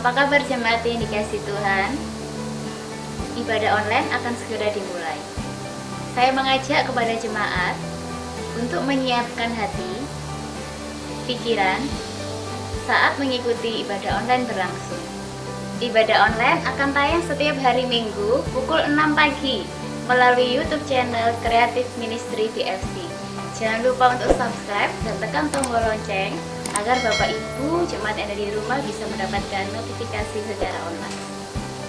Apa kabar jemaat yang dikasih Tuhan? Ibadah online akan segera dimulai. Saya mengajak kepada jemaat untuk menyiapkan hati, pikiran saat mengikuti ibadah online berlangsung. Ibadah online akan tayang setiap hari Minggu pukul 6 pagi melalui YouTube channel Creative Ministry BFC. Jangan lupa untuk subscribe dan tekan tombol lonceng agar Bapak Ibu jemaat yang ada di rumah bisa mendapatkan notifikasi secara online.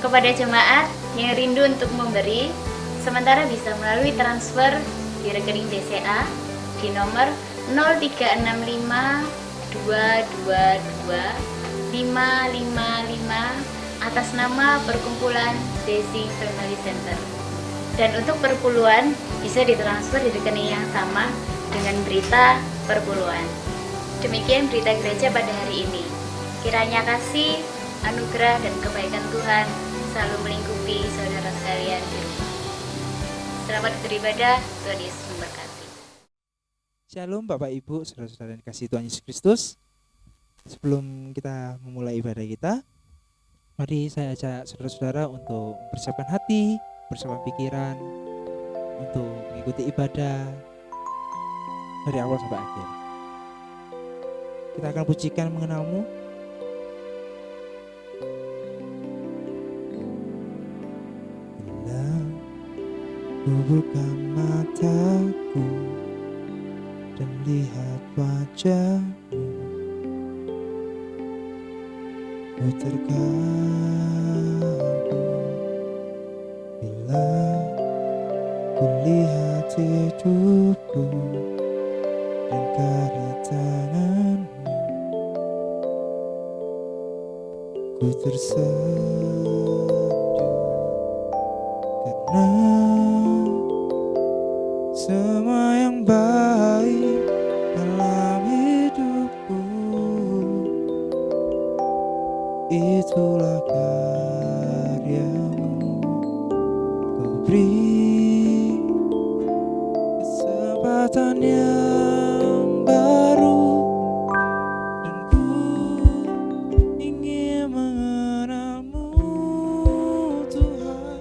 Kepada jemaat yang rindu untuk memberi, sementara bisa melalui transfer di rekening BCA di nomor 0365 222 555 atas nama Perkumpulan Desi Family Center. Dan untuk perpuluhan bisa ditransfer di rekening yang sama dengan berita perpuluhan. Demikian berita gereja pada hari ini. Kiranya kasih, anugerah, dan kebaikan Tuhan selalu melingkupi saudara sekalian di rumah. Selamat beribadah, Tuhan Yesus memberkati. Shalom Bapak Ibu, saudara-saudara yang dikasihi Tuhan Yesus Kristus. Sebelum kita memulai ibadah kita, mari saya ajak saudara-saudara untuk mempersiapkan hati, persiapkan pikiran untuk mengikuti ibadah dari awal sampai akhir. Kita akan pujikan mengenalmu. Bila ku buka mataku dan lihat wajahmu, ku terkagum. Bila ku lihat hidupku dan karya tanganmu, ku tersenyum karena semua yang baik dalam hidupku itulah karyamu. Kau beri kesempatan yang baru dan ku ingin mengenalmu Tuhan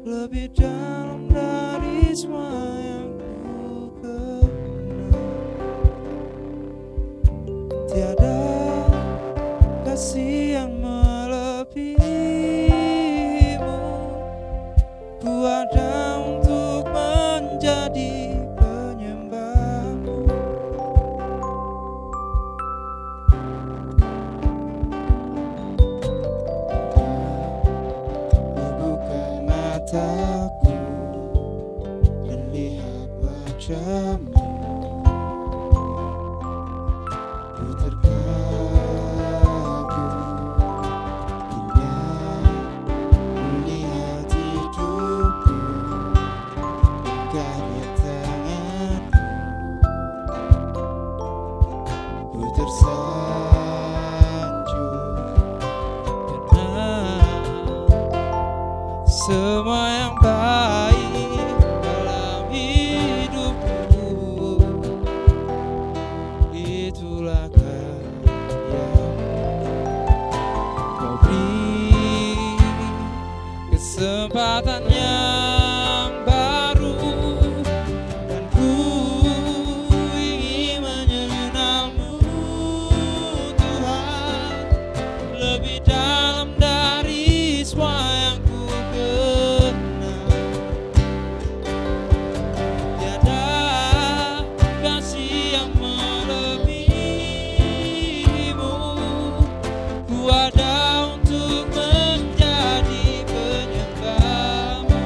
lebih dalam dari semua yang ku kenal. Tiada kasih yang melebihimu. Ku ada untuk menjadi penyembahmu. Ku buka mataku dan lihat wajahmu, ku terkagum bila melihat hidupku, karya tanganmu, ku tersanjung karena semua yang baik dalam hidupku itulah karyamu. Kau beri kesempatan yang baru dan ku ingin mengenalmu Tuhan lebih dalam dari semua yang ku kenal. Tiada kasih yang melebihimu. Ku ada untuk menjadi penyembahmu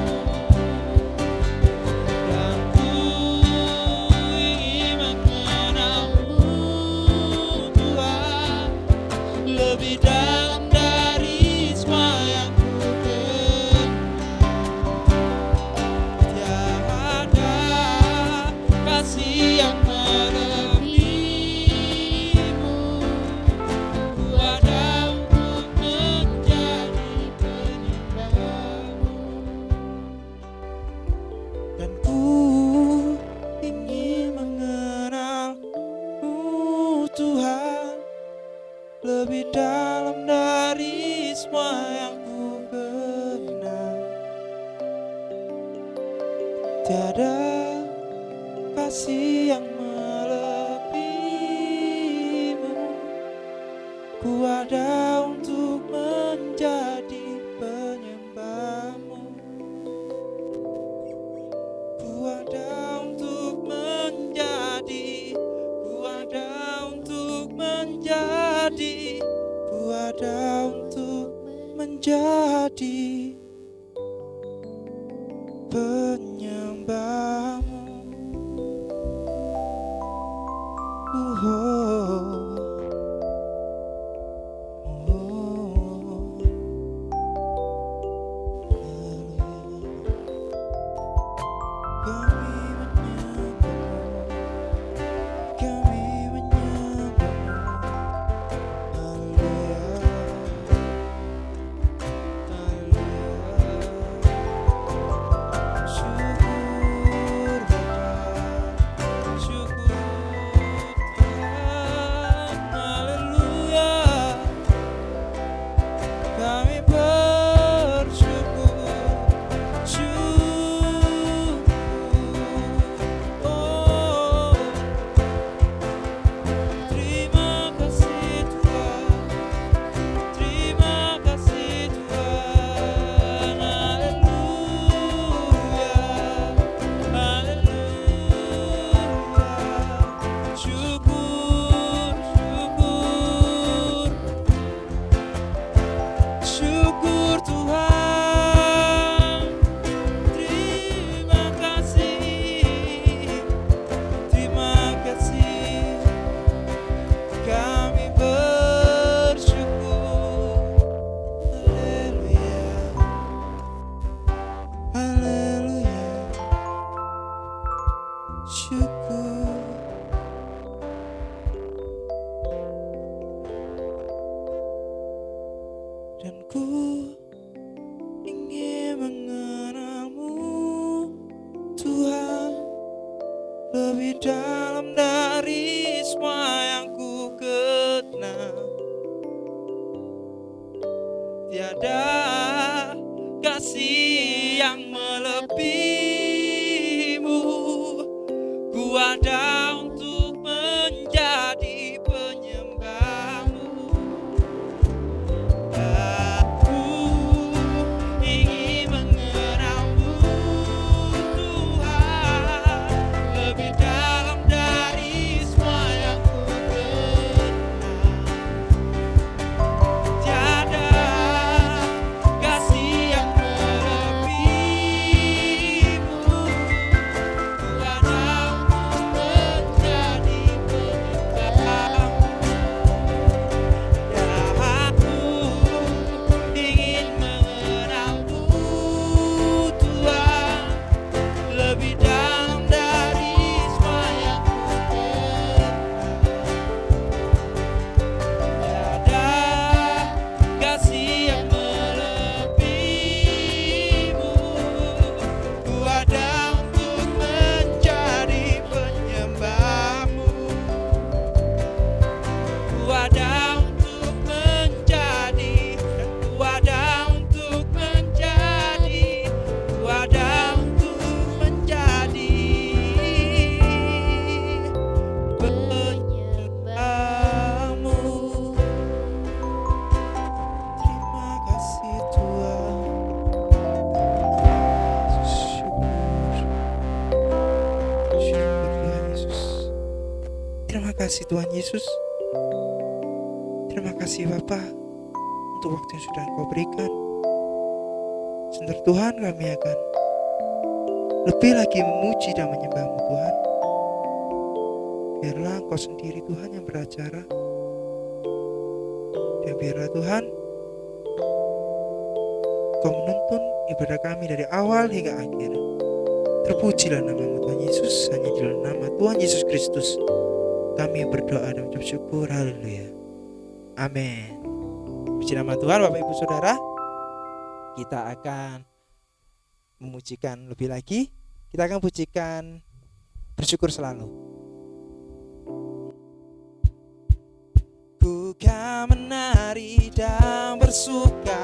dan ku ingin mengenalmu Tuhan lebih dalam dari semua yang ku kenal. Tiada kasih yang melebihimu. Ku ada untuk menjadi penyembahmu dan ku ingin mengenalmu Tuhan lebih dalam dari semua yang ku kenal. Tiada kasih yang melebihimu. Ku ada untuk menjadi penyembahmu. Ku ada untuk menjadi, ku ada untuk menjadi, ku ada untuk menjadi penyembahmu. Dan ku ingin mengenalmu, Tuhan, lebih dalam dari semua yang ku kenal. Tiada kasih yang melebihimu. Ku ada untuk menjadi penyembahmu. Aku ingin mengenalmu, Tuhan, lebih dalam dari semua yang ku kenal. Tiada kasih yang melebihimu. Ku ada untuk menjadi penyembahmu. Ya, aku ingin mengenalmu, Tuhan, lebih dalam dari semua yang ku kenal. Tiada kasih yang melebihimu. Ku ada untuk menjadi penyembahmu. Ku ada untuk menjadi, dan ku ada untuk menjadi, ku ada untuk menjadi penyembahmu. Terima kasih Tuhan. Syukur Tuhan Yesus. Terima kasih Tuhan Yesus. Terima kasih Bapa untuk waktu yang sudah Engkau berikan. Sebentar Tuhan, kami akan lebih lagi memuji dan menyembah-Mu Tuhan. Biarlah Engkau sendiri Tuhan yang beracara. Dan biarlah Tuhan Engkau menuntun ibadah kami dari awal hingga akhir. Terpujilah nama-Mu Tuhan Yesus. Hanya di dalam nama Tuhan Yesus Kristus kami berdoa dan mengucap syukur. Haleluya. Amin. Puji nama Tuhan. Bapak Ibu Saudara, kita akan memujikan lebih lagi. Kita akan pujikan bersyukur selalu. Ku kan menari dan bersuka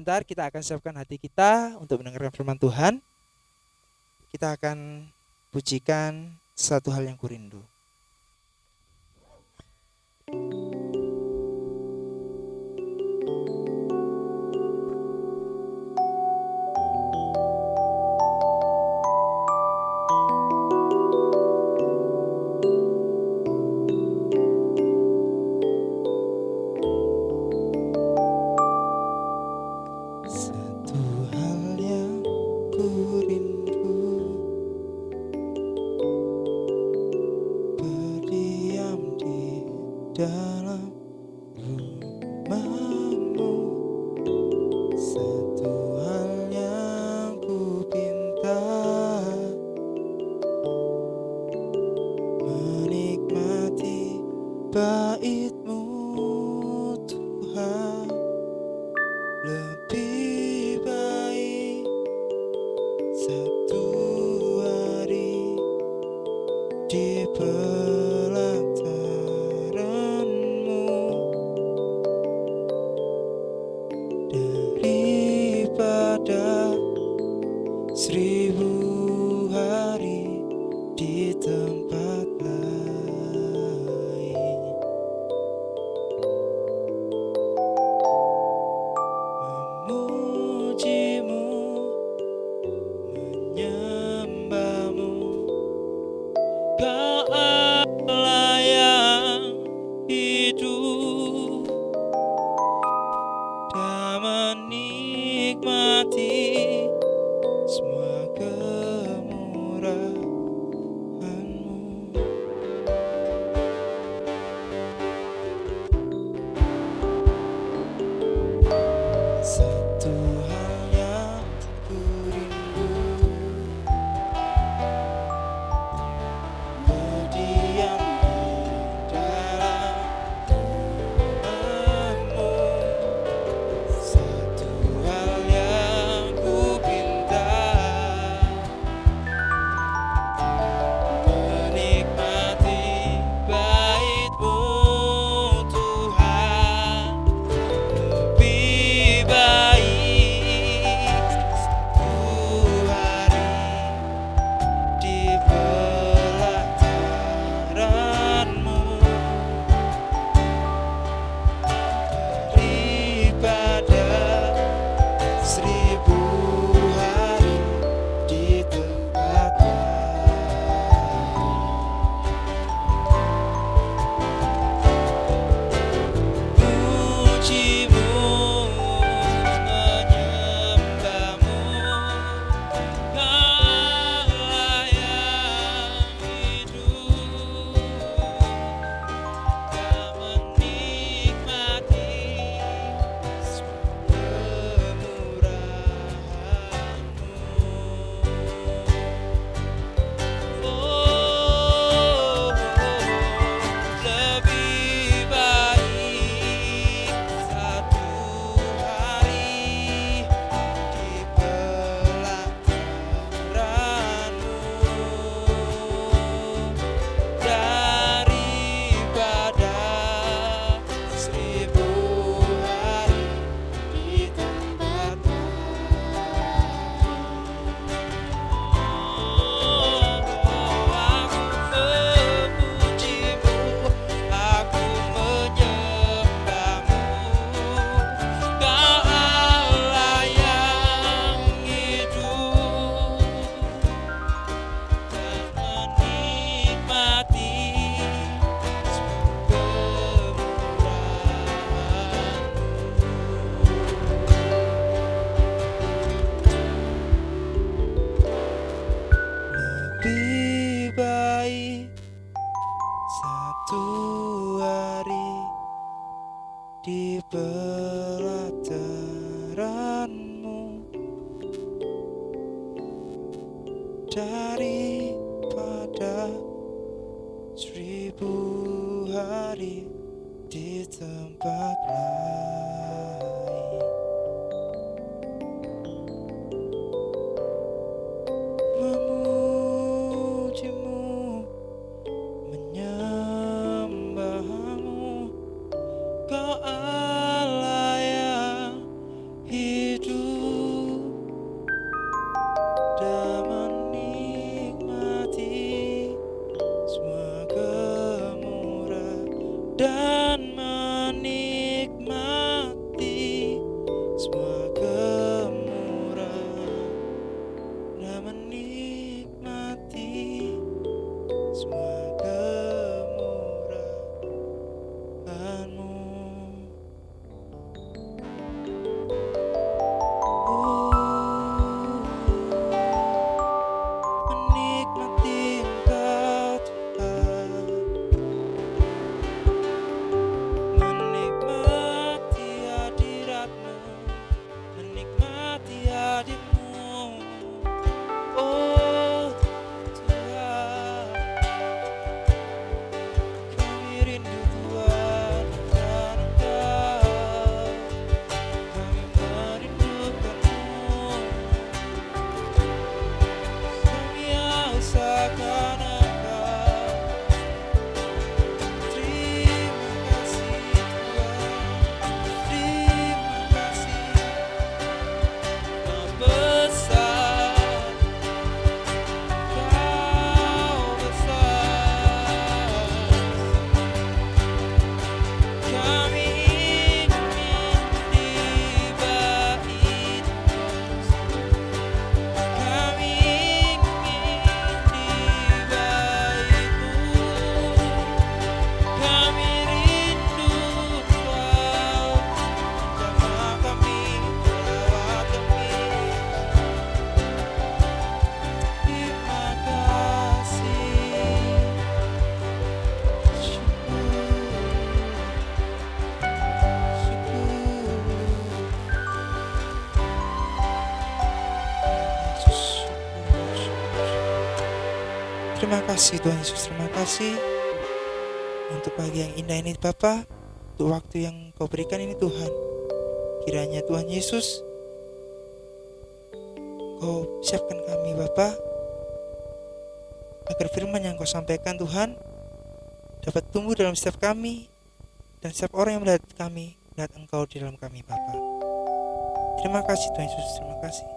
sebentar kita akan siapkan hati kita untuk mendengarkan firman Tuhan. Kita akan pujikan Satu Hal Yang Kurindu. Dalam rumahmu, satu hal yang ku pinta, menikmati bait-Mu Tuhan. Lebih baik satu hari di daripada 1000 hari di tempat lain. Memuji-Mu, menyembah-Mu, Kau Allah yang hidup, dan menikmati semua kemurahan-Mu. Satu hal yang ku rindu, berdiam di dalam rumah-Mu. Satu hal yang ku pinta, menikmati bait-Mu Tuhan. Lebih baik satu hari di pelataran-Mu daripada 1000 hari di tempat lain. Puji-Mu, menyembah-Mu, Kau Allah yang hidup, dan menikmati semua kemurahan-Mu. Oh, lebih baik satu hari di pelataran-Mu daripada 1000 hari di tempat Aku menyembah-Mu, Kau Allah yang hidup, dan menikmati semua kemurahan-Mu. Lebih baik satu hari di pelataran-Mu daripada 1000 hari di tempat lain. Memuji-Mu, menyembah-Mu, Kau Allah yang hidup, Terima kasih Tuhan Yesus, terima kasih untuk pagi yang indah ini Bapa, untuk waktu yang Kau berikan ini Tuhan. Kiranya Tuhan Yesus, Kau siapkan kami Bapa, agar firman yang Kau sampaikan Tuhan dapat tumbuh dalam setiap kami, dan setiap orang yang melihat kami, melihat Engkau di dalam kami Bapa. Terima kasih Tuhan Yesus, terima kasih.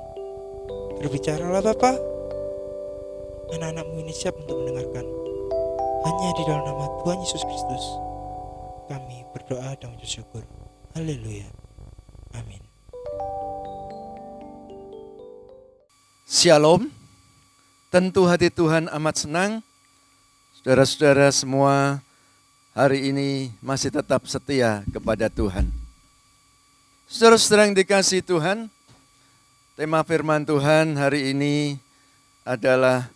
Berbicaralah Bapa, anak-anak-Mu ini siap untuk mendengarkan. Hanya di dalam nama Tuhan Yesus Kristus kami berdoa dan mengucap syukur. Haleluya. Amin. Shalom. Tentu hati Tuhan amat senang. Saudara-saudara semua hari ini masih tetap setia kepada Tuhan. Saudara-saudara yang dikasihi Tuhan, tema firman Tuhan hari ini adalah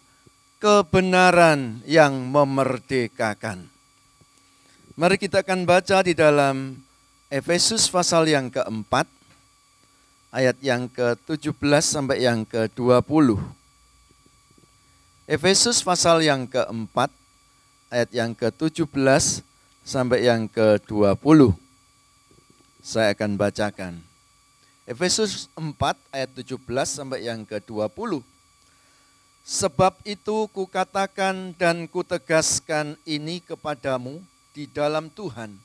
kebenaran yang memerdekakan. Mari kita akan baca di dalam Efesus pasal yang keempat, ayat yang ke-17 sampai yang ke-20. Efesus pasal yang keempat, ayat yang ke-17 sampai yang ke-20. Saya akan bacakan. Efesus 4 ayat 17 sampai yang ke-20. Sebab itu kukatakan dan kutegaskan ini kepadamu di dalam Tuhan.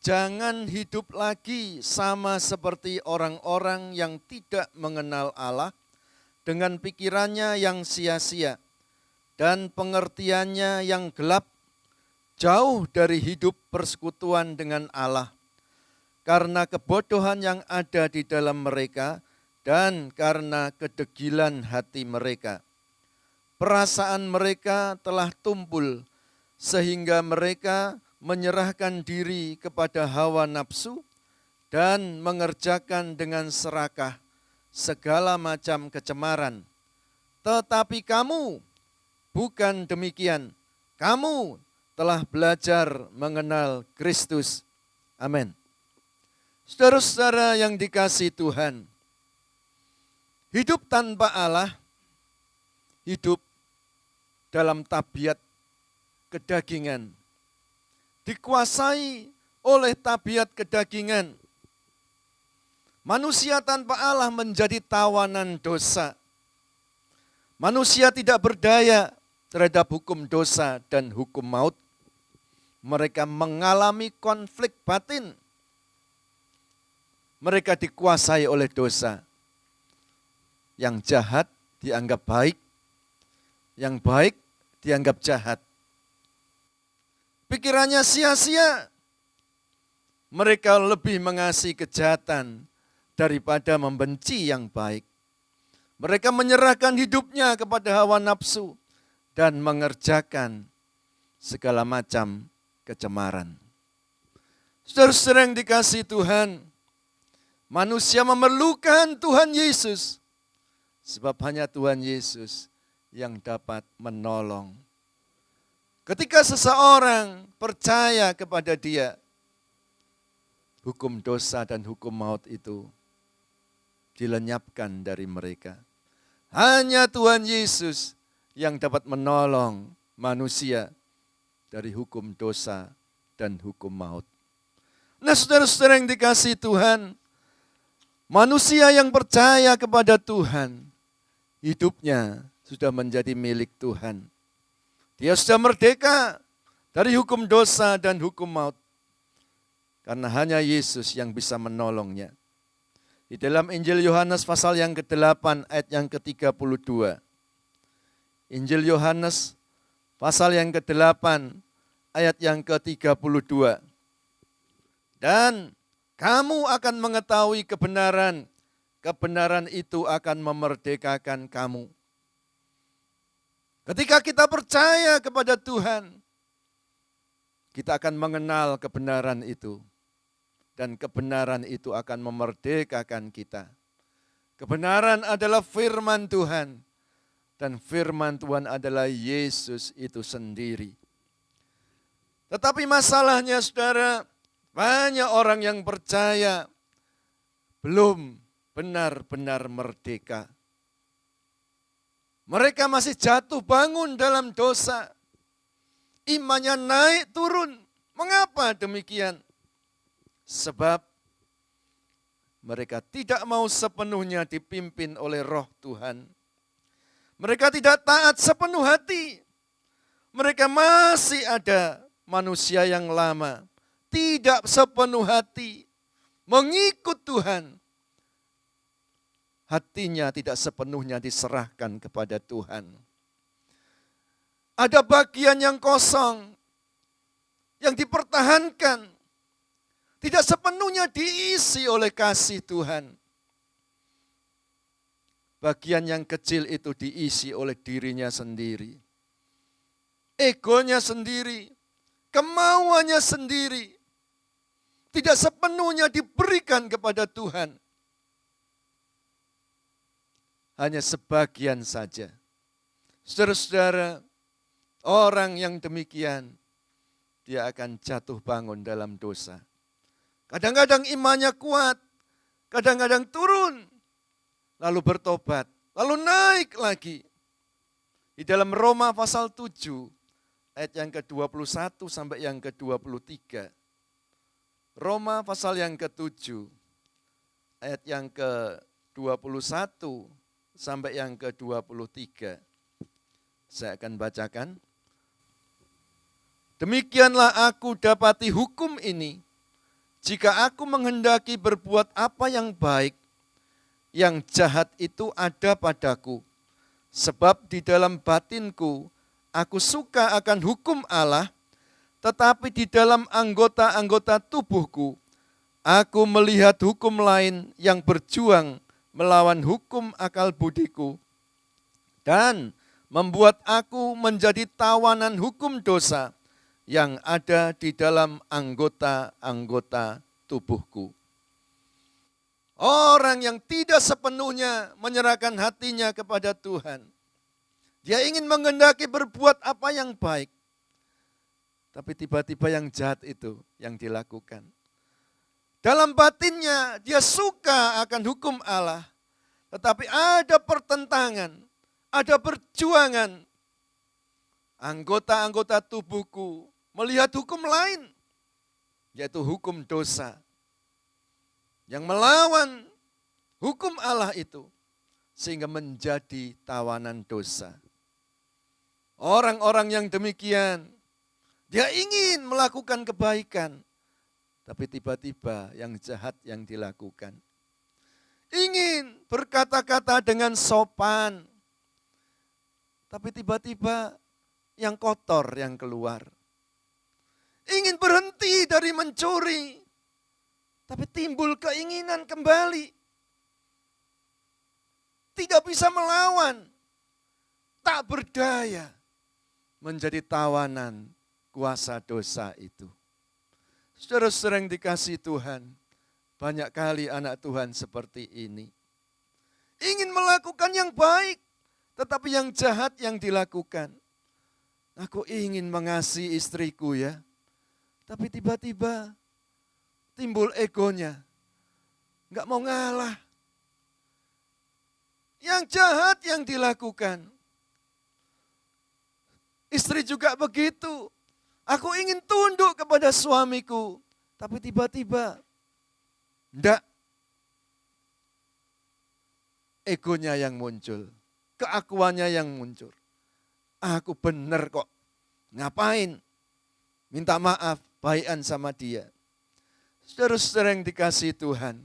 Jangan hidup lagi sama seperti orang-orang yang tidak mengenal Allah dengan pikirannya yang sia-sia dan pengertiannya yang gelap, jauh dari hidup persekutuan dengan Allah. Karena kebodohan yang ada di dalam mereka dan karena kedegilan hati mereka. Perasaan mereka telah tumpul sehingga mereka menyerahkan diri kepada hawa nafsu dan mengerjakan dengan serakah segala macam kecemaran. Tetapi kamu bukan demikian. Kamu telah belajar mengenal Kristus. Amin. Saudara-saudara yang dikasihi Tuhan, hidup tanpa Allah, hidup dalam tabiat kedagingan, dikuasai oleh tabiat kedagingan. Manusia tanpa Allah menjadi tawanan dosa. Manusia tidak berdaya terhadap hukum dosa dan hukum maut. Mereka mengalami konflik batin. Mereka dikuasai oleh dosa. Yang jahat dianggap baik, yang baik dianggap jahat. Pikirannya sia-sia. Mereka lebih mengasihi kejahatan daripada membenci yang baik. Mereka menyerahkan hidupnya kepada hawa nafsu dan mengerjakan segala macam kecemaran. Saudara-saudara yang dikasihi Tuhan, manusia memerlukan Tuhan Yesus. Sebab hanya Tuhan Yesus yang dapat menolong. Ketika seseorang percaya kepada Dia, hukum dosa dan hukum maut itu dilenyapkan dari mereka. Hanya Tuhan Yesus yang dapat menolong manusia dari hukum dosa dan hukum maut. Nah, saudara-saudara yang dikasihi Tuhan, manusia yang percaya kepada Tuhan, hidupnya sudah menjadi milik Tuhan. Dia sudah merdeka dari hukum dosa dan hukum maut. Karena hanya Yesus yang bisa menolongnya. Di dalam Injil Yohanes pasal yang ke-8 ayat yang ke-32. Injil Yohanes pasal yang ke-8 ayat yang ke-32. Dan kamu akan mengetahui kebenaran. Kebenaran itu akan memerdekakan kamu. Ketika kita percaya kepada Tuhan, kita akan mengenal kebenaran itu. Dan kebenaran itu akan memerdekakan kita. Kebenaran adalah firman Tuhan. Dan firman Tuhan adalah Yesus itu sendiri. Tetapi masalahnya saudara, banyak orang yang percaya belum benar-benar merdeka. Mereka masih jatuh bangun dalam dosa. Imannya naik turun. Mengapa demikian? Sebab mereka tidak mau sepenuhnya dipimpin oleh Roh Tuhan. Mereka tidak taat sepenuh hati. Mereka masih ada manusia yang lama. Tidak sepenuh hati mengikut Tuhan. Hatinya tidak sepenuhnya diserahkan kepada Tuhan. Ada bagian yang kosong, yang dipertahankan, tidak sepenuhnya diisi oleh kasih Tuhan. Bagian yang kecil itu diisi oleh dirinya sendiri. Egonya sendiri, kemauannya sendiri, tidak sepenuhnya diberikan kepada Tuhan. Hanya sebagian saja. Saudara-saudara, orang yang demikian, dia akan jatuh bangun dalam dosa. Kadang-kadang imannya kuat, kadang-kadang turun, lalu bertobat, lalu naik lagi. Di dalam Roma pasal 7, ayat yang ke-21 sampai yang ke-23. Roma pasal yang ke-7, ayat yang ke-21 sampai yang ke-23. Saya akan bacakan. Demikianlah aku dapati hukum ini, jika aku menghendaki berbuat apa yang baik, yang jahat itu ada padaku. Sebab di dalam batinku, aku suka akan hukum Allah, tetapi di dalam anggota-anggota tubuhku, aku melihat hukum lain yang berjuang melawan hukum akal budiku, dan membuat aku menjadi tawanan hukum dosa yang ada di dalam anggota-anggota tubuhku. Orang yang tidak sepenuhnya menyerahkan hatinya kepada Tuhan. Dia ingin menghendaki berbuat apa yang baik. Tapi tiba-tiba yang jahat itu yang dilakukan. Dalam batinnya dia suka akan hukum Allah. Tetapi ada pertentangan, ada perjuangan. Anggota-anggota tubuhku melihat hukum lain, yaitu hukum dosa. Yang melawan hukum Allah itu, sehingga menjadi tawanan dosa. Orang-orang yang demikian, dia ingin melakukan kebaikan, tapi tiba-tiba yang jahat yang dilakukan. Ingin berkata-kata dengan sopan, tapi tiba-tiba yang kotor yang keluar. Ingin berhenti dari mencuri, tapi timbul keinginan kembali. Tidak bisa melawan, tak berdaya, menjadi tawanan kuasa dosa itu. Saudara-saudara yang dikasihi Tuhan, banyak kali anak Tuhan seperti ini. Ingin melakukan yang baik, tetapi yang jahat yang dilakukan. Aku ingin mengasihi istriku ya, tapi tiba-tiba timbul egonya, nggak mau ngalah. Yang jahat yang dilakukan. Istri juga begitu. Aku ingin tunduk kepada suamiku, tapi tiba-tiba enggak. Egonya yang muncul, keakuannya yang muncul. Aku benar kok, ngapain? Minta maaf, baikan sama dia. Saudara-saudara yang dikasihi Tuhan,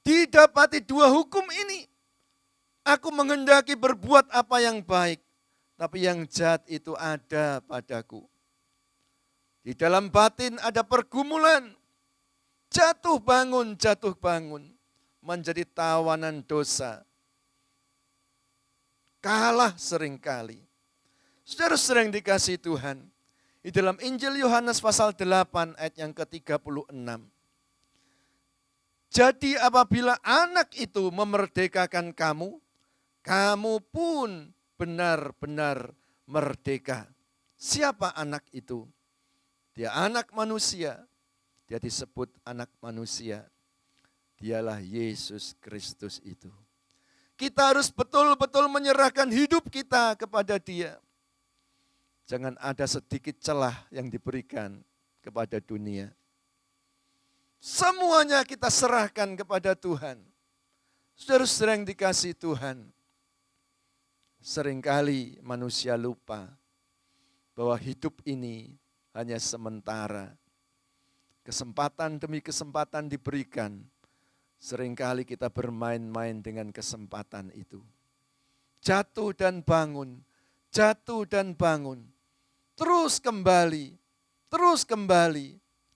didapati dua hukum ini. Aku menghendaki berbuat apa yang baik, tapi yang jahat itu ada padaku. Di dalam batin ada pergumulan, jatuh bangun, menjadi tawanan dosa. Kalah seringkali. Saudara-saudara yang dikasihi Tuhan, di dalam Injil Yohanes pasal 8 ayat yang ke-36. Jadi apabila anak itu memerdekakan kamu, kamu pun benar-benar merdeka. Siapa anak itu? Dia anak manusia. Dia disebut anak manusia. Dialah Yesus Kristus itu. Kita harus betul-betul menyerahkan hidup kita kepada Dia. Jangan ada sedikit celah yang diberikan kepada dunia. Semuanya kita serahkan kepada Tuhan. Saudara-saudara yang dikasihi Tuhan, seringkali manusia lupa bahwa hidup ini hanya sementara. Kesempatan demi kesempatan diberikan. Seringkali kita bermain-main dengan kesempatan itu. Jatuh dan bangun, jatuh dan bangun. Terus kembali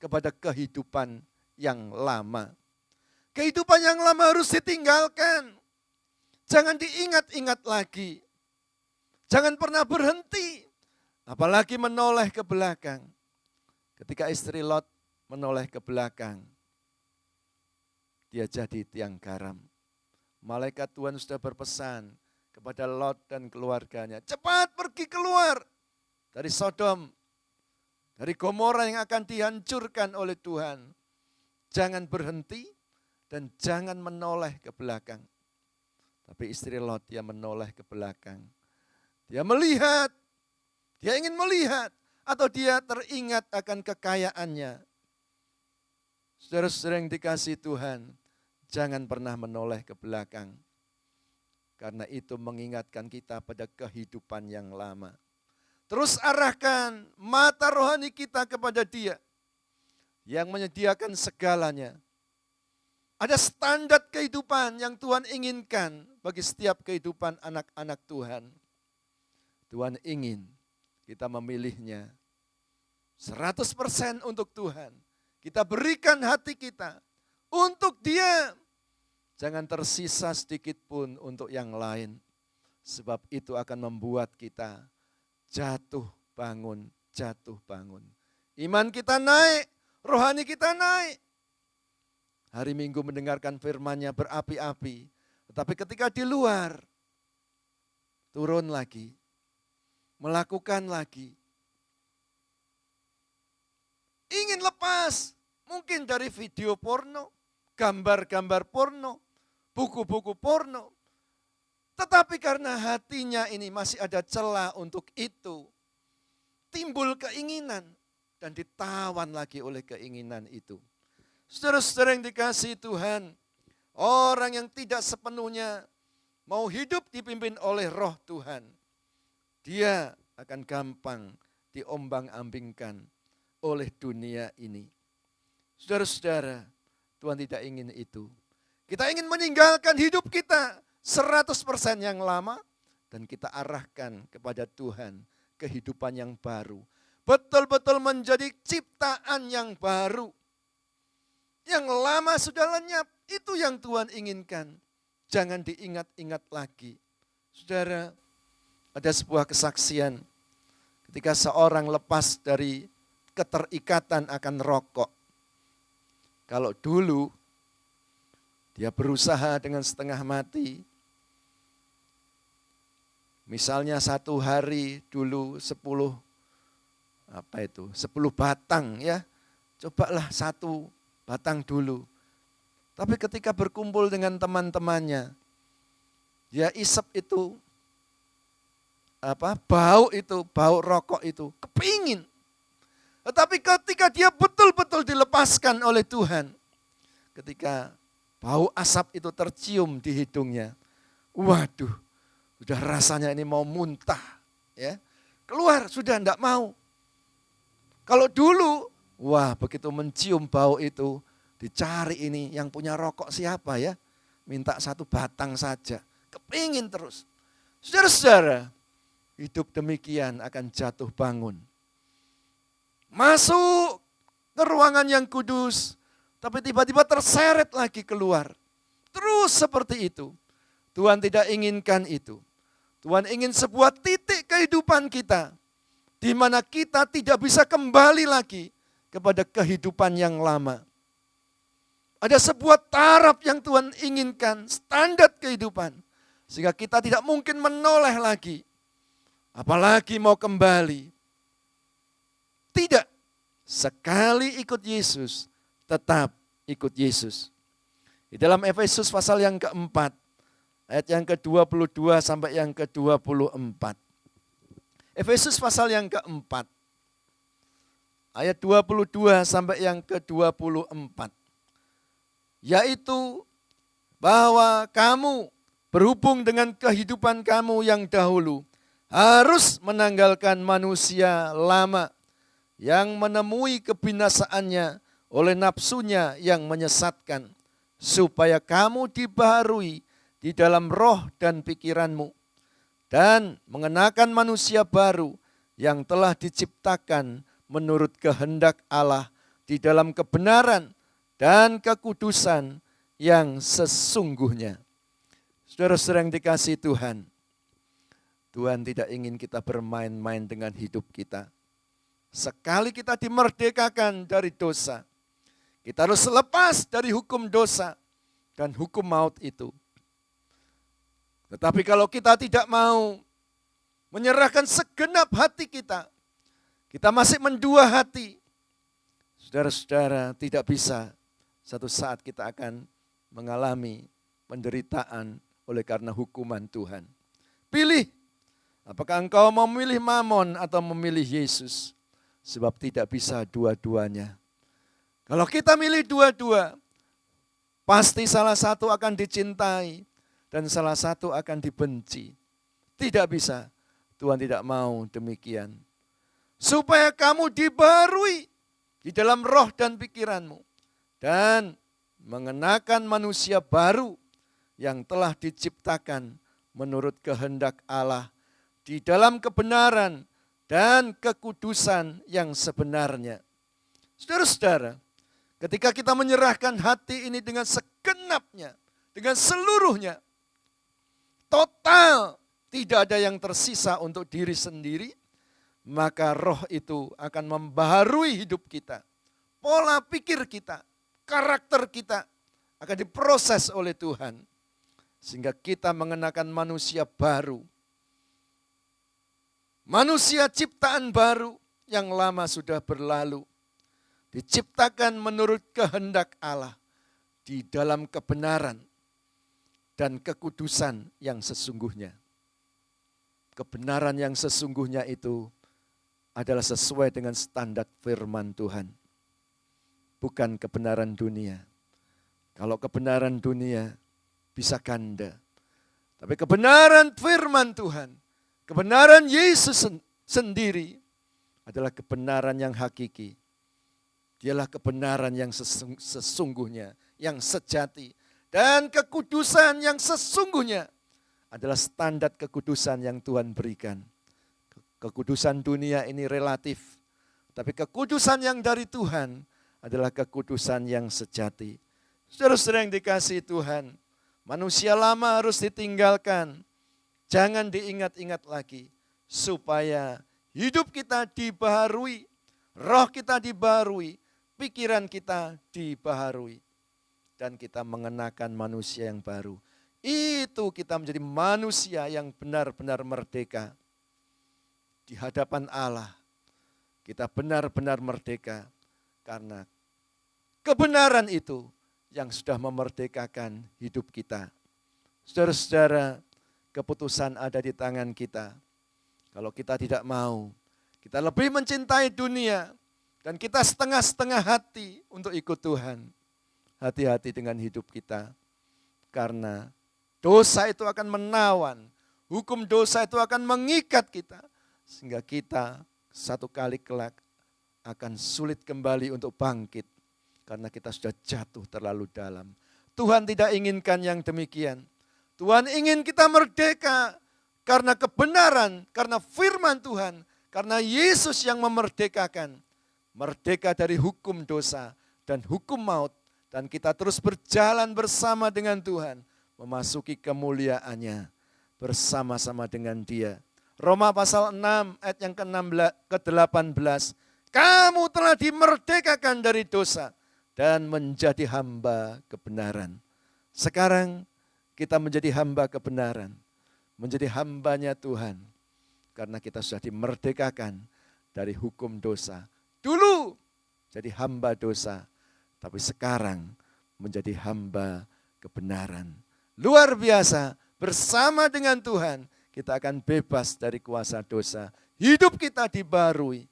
kepada kehidupan yang lama. Kehidupan yang lama harus ditinggalkan. Jangan diingat-ingat lagi. Jangan pernah berhenti. Apalagi menoleh ke belakang. Ketika istri Lot menoleh ke belakang, dia jadi tiang garam. Malaikat Tuhan sudah berpesan kepada Lot dan keluarganya, cepat pergi keluar dari Sodom, dari Gomora yang akan dihancurkan oleh Tuhan. Jangan berhenti dan jangan menoleh ke belakang. Tapi istri Lot dia menoleh ke belakang. Dia melihat, dia ingin melihat, atau dia teringat akan kekayaannya. Saudara-saudara yang dikasihi Tuhan, jangan pernah menoleh ke belakang. Karena itu mengingatkan kita pada kehidupan yang lama. Terus arahkan mata rohani kita kepada Dia yang menyediakan segalanya. Ada standar kehidupan yang Tuhan inginkan bagi setiap kehidupan anak-anak Tuhan. Tuhan ingin kita memilihnya 100% untuk Tuhan. Kita berikan hati kita untuk Dia. Jangan tersisa sedikit pun untuk yang lain. Sebab itu akan membuat kita jatuh bangun, jatuh bangun. Iman kita naik, rohani kita naik. Hari Minggu mendengarkan firman-Nya berapi-api. Tetapi ketika di luar, turun lagi. Melakukan lagi. Ingin lepas, mungkin dari video porno, gambar-gambar porno, buku-buku porno. Tetapi karena hatinya ini masih ada celah untuk itu, timbul keinginan dan ditawan lagi oleh keinginan itu. Saudara-saudara yang dikasihi Tuhan, orang yang tidak sepenuhnya mau hidup dipimpin oleh Roh Tuhan, dia akan gampang diombang-ambingkan oleh dunia ini. Saudara-saudara, Tuhan tidak ingin itu. Kita ingin meninggalkan hidup kita 100% yang lama dan kita arahkan kepada Tuhan kehidupan yang baru. Betul-betul menjadi ciptaan yang baru. Yang lama sudah lenyap, itu yang Tuhan inginkan. Jangan diingat-ingat lagi. Saudara, ada sebuah kesaksian ketika seorang lepas dari keterikatan akan rokok. Kalau dulu dia berusaha dengan setengah mati. Misalnya satu hari dulu 10 batang ya. Cobalah 1 batang dulu. Tapi ketika berkumpul dengan teman-temannya, dia isep itu bau rokok itu, kepingin. Tetapi ketika dia betul-betul dilepaskan oleh Tuhan, ketika bau asap itu tercium di hidungnya, waduh, sudah rasanya ini mau muntah, ya, keluar sudah enggak mau. Kalau dulu, wah begitu mencium bau itu, dicari ini yang punya rokok siapa ya, minta 1 batang saja, kepingin terus. Saudara-saudara, hidup demikian akan jatuh bangun. Masuk ke ruangan yang kudus, tapi tiba-tiba terseret lagi keluar. Terus seperti itu. Tuhan tidak inginkan itu. Tuhan ingin sebuah titik kehidupan kita, di mana kita tidak bisa kembali lagi kepada kehidupan yang lama. Ada sebuah taraf yang Tuhan inginkan, standar kehidupan. Sehingga kita tidak mungkin menoleh lagi. Apalagi mau kembali. Tidak. Sekali ikut Yesus, tetap ikut Yesus. Di dalam Efesus pasal yang keempat, ayat yang ke-22 sampai yang ke-24. Efesus pasal yang keempat, ayat 22 sampai yang ke-24. Yaitu bahwa kamu berhubung dengan kehidupan kamu yang dahulu harus menanggalkan manusia lama yang menemui kebinasaannya oleh nafsunya yang menyesatkan, supaya kamu dibaharui di dalam roh dan pikiranmu, dan mengenakan manusia baru yang telah diciptakan menurut kehendak Allah di dalam kebenaran dan kekudusan yang sesungguhnya. Saudara-saudara yang dikasihi Tuhan, Tuhan tidak ingin kita bermain-main dengan hidup kita. Sekali kita dimerdekakan dari dosa, kita harus lepas dari hukum dosa dan hukum maut itu. Tetapi kalau kita tidak mau menyerahkan segenap hati kita, kita masih mendua hati, saudara-saudara, tidak bisa. Satu saat kita akan mengalami penderitaan oleh karena hukuman Tuhan. Pilih, apakah engkau memilih Mamon atau memilih Yesus? Sebab tidak bisa dua-duanya. Kalau kita milih dua-dua, pasti salah satu akan dicintai dan salah satu akan dibenci. Tidak bisa, Tuhan tidak mau demikian. Supaya kamu dibaharui di dalam roh dan pikiranmu, dan mengenakan manusia baru yang telah diciptakan menurut kehendak Allah di dalam kebenaran dan kekudusan yang sebenarnya. Saudara-saudara, ketika kita menyerahkan hati ini dengan segenapnya, dengan seluruhnya, total, tidak ada yang tersisa untuk diri sendiri, maka roh itu akan membaharui hidup kita. Pola pikir kita, karakter kita akan diproses oleh Tuhan. Sehingga kita mengenakan manusia baru. Manusia ciptaan baru yang lama sudah berlalu. Diciptakan menurut kehendak Allah di dalam kebenaran dan kekudusan yang sesungguhnya. Kebenaran yang sesungguhnya itu adalah sesuai dengan standar firman Tuhan. Bukan kebenaran dunia. Kalau kebenaran dunia bisa ganda. Tapi kebenaran firman Tuhan, kebenaran Yesus sendiri adalah kebenaran yang hakiki. Dialah kebenaran yang sesungguhnya, yang sejati. Dan kekudusan yang sesungguhnya adalah standar kekudusan yang Tuhan berikan. Kekudusan dunia ini relatif. Tapi kekudusan yang dari Tuhan adalah kekudusan yang sejati. Saudara-saudara yang dikasihi Tuhan, manusia lama harus ditinggalkan. Jangan diingat-ingat lagi. Supaya hidup kita dibaharui, roh kita dibaharui, pikiran kita dibaharui. Dan kita mengenakan manusia yang baru. Itu kita menjadi manusia yang benar-benar merdeka. Di hadapan Allah, kita benar-benar merdeka. Karena kebenaran itu yang sudah memerdekakan hidup kita. Saudara-saudara, keputusan ada di tangan kita. Kalau kita tidak mau, kita lebih mencintai dunia, dan kita setengah-setengah hati untuk ikut Tuhan. Hati-hati dengan hidup kita. Karena dosa itu akan menawan. Hukum dosa itu akan mengikat kita. Sehingga kita satu kali kelak akan sulit kembali untuk bangkit. Karena kita sudah jatuh terlalu dalam. Tuhan tidak inginkan yang demikian. Tuhan ingin kita merdeka karena kebenaran, karena firman Tuhan. Karena Yesus yang memerdekakan. Merdeka dari hukum dosa dan hukum maut. Dan kita terus berjalan bersama dengan Tuhan. Memasuki kemuliaannya bersama-sama dengan Dia. Roma pasal 6 ayat yang ke-18. Kamu telah dimerdekakan dari dosa dan menjadi hamba kebenaran. Sekarang kita menjadi hamba kebenaran. Menjadi hambanya Tuhan. Karena kita sudah dimerdekakan dari hukum dosa. Dulu jadi hamba dosa. Tapi sekarang menjadi hamba kebenaran. Luar biasa, bersama dengan Tuhan, kita akan bebas dari kuasa dosa. Hidup kita dibarui.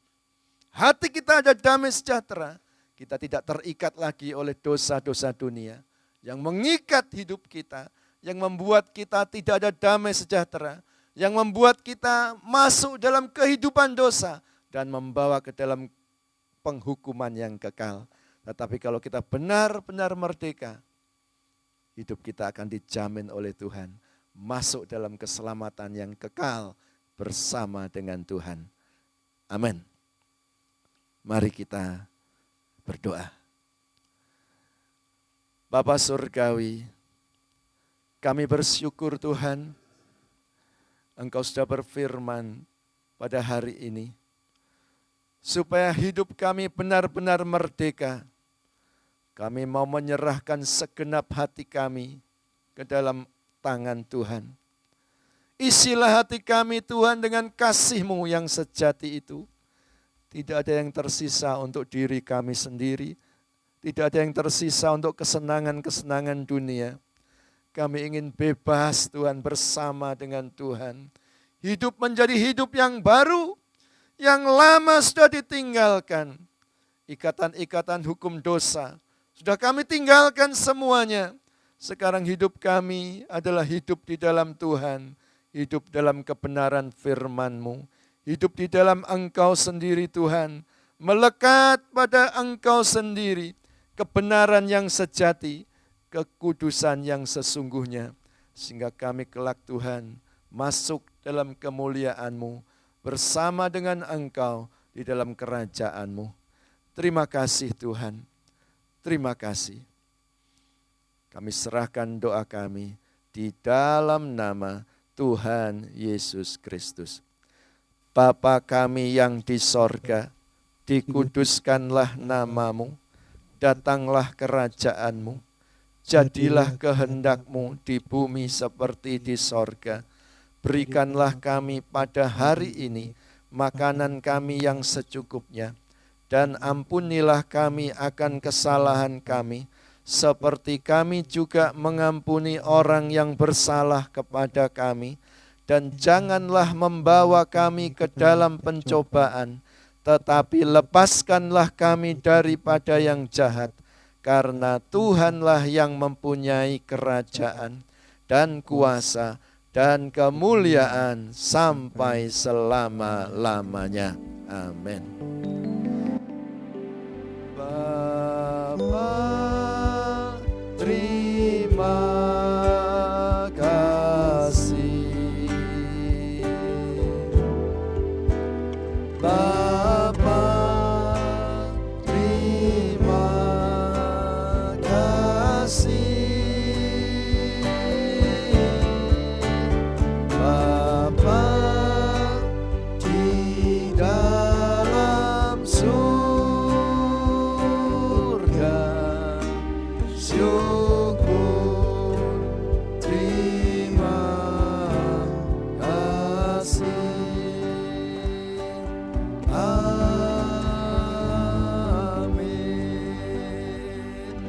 Hati kita ada damai sejahtera. Kita tidak terikat lagi oleh dosa-dosa dunia yang mengikat hidup kita, yang membuat kita tidak ada damai sejahtera, yang membuat kita masuk dalam kehidupan dosa dan membawa ke dalam penghukuman yang kekal. Tetapi kalau kita benar-benar merdeka, hidup kita akan dijamin oleh Tuhan, masuk dalam keselamatan yang kekal bersama dengan Tuhan. Amin. Mari kita berdoa. Bapa Surgawi, kami bersyukur Tuhan, Engkau sudah berfirman pada hari ini, supaya hidup kami benar-benar merdeka. Kami mau menyerahkan segenap hati kami ke dalam tangan Tuhan. Isilah hati kami Tuhan dengan kasih-Mu yang sejati itu. Tidak ada yang tersisa untuk diri kami sendiri. Tidak ada yang tersisa untuk kesenangan-kesenangan dunia. Kami ingin bebas Tuhan bersama dengan Tuhan. Hidup menjadi hidup yang baru, yang lama sudah ditinggalkan. Ikatan-ikatan hukum dosa sudah kami tinggalkan semuanya. Sekarang hidup kami adalah hidup di dalam Tuhan. Hidup dalam kebenaran firman-Mu. Hidup di dalam Engkau sendiri Tuhan. Melekat pada Engkau sendiri. Kebenaran yang sejati, kekudusan yang sesungguhnya. Sehingga kami kelak Tuhan masuk dalam kemuliaan-Mu bersama dengan Engkau di dalam kerajaan-Mu. Terima kasih Tuhan, terima kasih. Kami serahkan doa kami di dalam nama Tuhan Yesus Kristus. Bapa kami yang di sorga, dikuduskanlah nama-Mu. Datanglah kerajaan-Mu, jadilah kehendak-Mu di bumi seperti di sorga. Berikanlah kami pada hari ini makanan kami yang secukupnya, dan ampunilah kami akan kesalahan kami, seperti kami juga mengampuni orang yang bersalah kepada kami. Dan janganlah membawa kami ke dalam pencobaan, tetapi lepaskanlah kami daripada yang jahat, karena Tuhanlah yang mempunyai kerajaan dan kuasa dan kemuliaan sampai selama-lamanya. Amin. Bapa, terima kasih.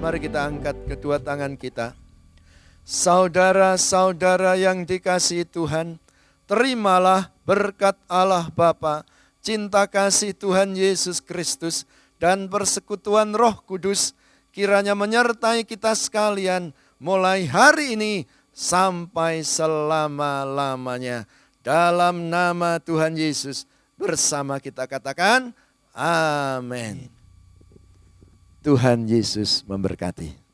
Mari kita angkat kedua tangan kita. Saudara-saudara yang dikasihi Tuhan, terimalah berkat Allah Bapa, cinta kasih Tuhan Yesus Kristus, dan persekutuan Roh Kudus, kiranya menyertai kita sekalian mulai hari ini sampai selama-lamanya. Dalam nama Tuhan Yesus, bersama kita katakan, amin. Tuhan Yesus memberkati.